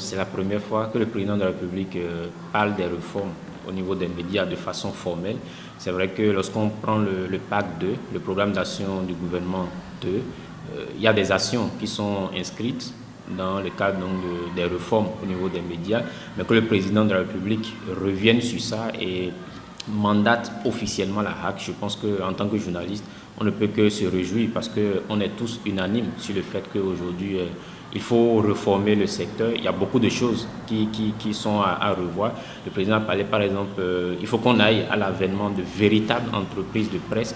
C'est la première fois que le président de la République parle des réformes au niveau des médias de façon formelle. C'est vrai que lorsqu'on prend le PAC 2, le programme d'action du gouvernement 2, il y a des actions qui sont inscrites dans le cadre des réformes au niveau des médias, mais que le président de la République revienne sur ça et mandate officiellement la HAC. Je pense qu'en tant que journaliste, on ne peut que se réjouir parce qu'on est tous unanimes sur le fait qu'aujourd'hui, il faut réformer le secteur. Il y a beaucoup de choses qui sont à revoir. Le président a parlé, par exemple, il faut qu'on aille à l'avènement de véritables entreprises de presse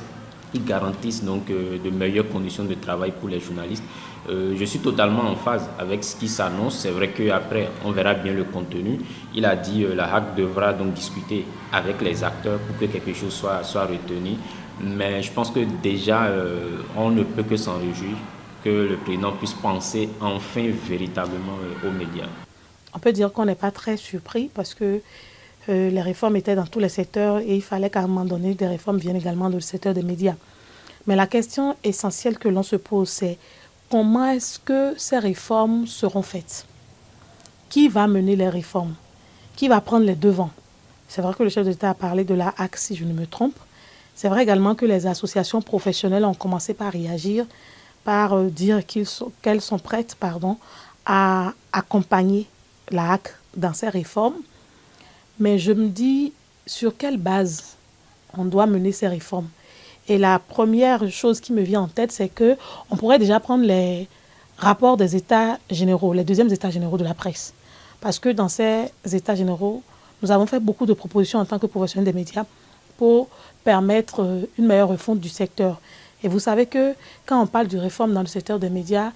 qui garantissent donc de meilleures conditions de travail pour les journalistes. Je suis totalement en phase avec ce qui s'annonce. C'est vrai qu'après, on verra bien le contenu. Il a dit que la HAC devra donc discuter avec les acteurs pour que quelque chose soit retenu. Mais je pense que déjà, on ne peut que s'en réjouir que le président puisse penser enfin véritablement aux médias. On peut dire qu'on n'est pas très surpris parce que les réformes étaient dans tous les secteurs et il fallait qu'à un moment donné, des réformes viennent également dans le secteur des médias. Mais la question essentielle que l'on se pose, c'est comment est-ce que ces réformes seront faites? Qui va mener les réformes? Qui va prendre les devants? C'est vrai que le chef d'État a parlé de la HAC, si je ne me trompe. C'est vrai également que les associations professionnelles ont commencé par réagir, par dire qu'elles sont prêtes à accompagner la HAC dans ces réformes. Mais je me dis, sur quelle base on doit mener ces réformes? Et la première chose qui me vient en tête, c'est qu'on pourrait déjà prendre les rapports des états généraux, les deuxièmes états généraux de la presse. Parce que dans ces états généraux, nous avons fait beaucoup de propositions en tant que professionnels des médias pour permettre une meilleure refonte du secteur. Et vous savez que quand on parle de réforme dans le secteur des médias,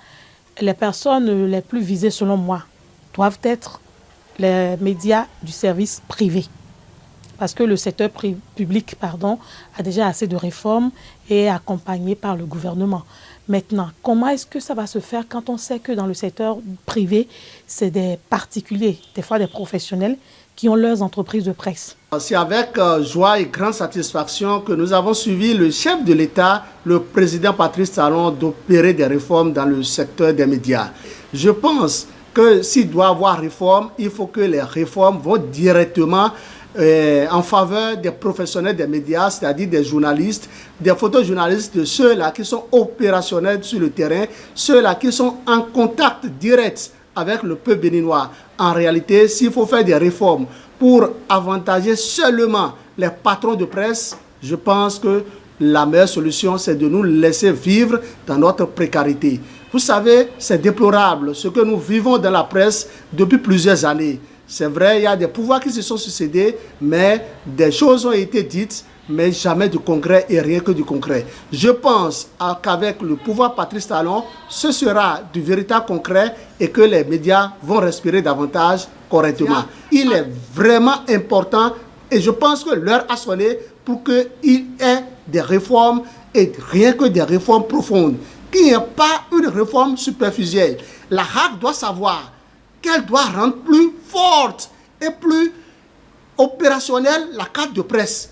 les personnes les plus visées, selon moi, doivent être les médias du service privé. Parce que le secteur public a déjà assez de réformes et est accompagné par le gouvernement. Maintenant, comment est-ce que ça va se faire quand on sait que dans le secteur privé, c'est des particuliers, des fois des professionnels, qui ont leurs entreprises de presse? C'est avec joie et grande satisfaction que nous avons suivi le chef de l'État, le président Patrice Talon, d'opérer des réformes dans le secteur des médias. Je pense que s'il doit y avoir réforme, il faut que les réformes vont directement en faveur des professionnels des médias, c'est-à-dire des journalistes, des photojournalistes, de ceux-là qui sont opérationnels sur le terrain, ceux-là qui sont en contact direct avec le peuple béninois. En réalité, s'il faut faire des réformes pour avantager seulement les patrons de presse, je pense que la meilleure solution, c'est de nous laisser vivre dans notre précarité. Vous savez, c'est déplorable ce que nous vivons dans la presse depuis plusieurs années. C'est vrai, il y a des pouvoirs qui se sont succédés, mais des choses ont été dites, mais jamais du concret et rien que du concret. Je pense qu'avec le pouvoir Patrice Talon, ce sera du véritable concret et que les médias vont respirer davantage correctement. Il est vraiment important et je pense que l'heure a sonné pour qu'il y ait des réformes et rien que des réformes profondes. Qu'il n'y ait pas une réforme superficielle. La HAC doit savoir qu'elle doit rendre plus forte et plus opérationnelle la carte de presse.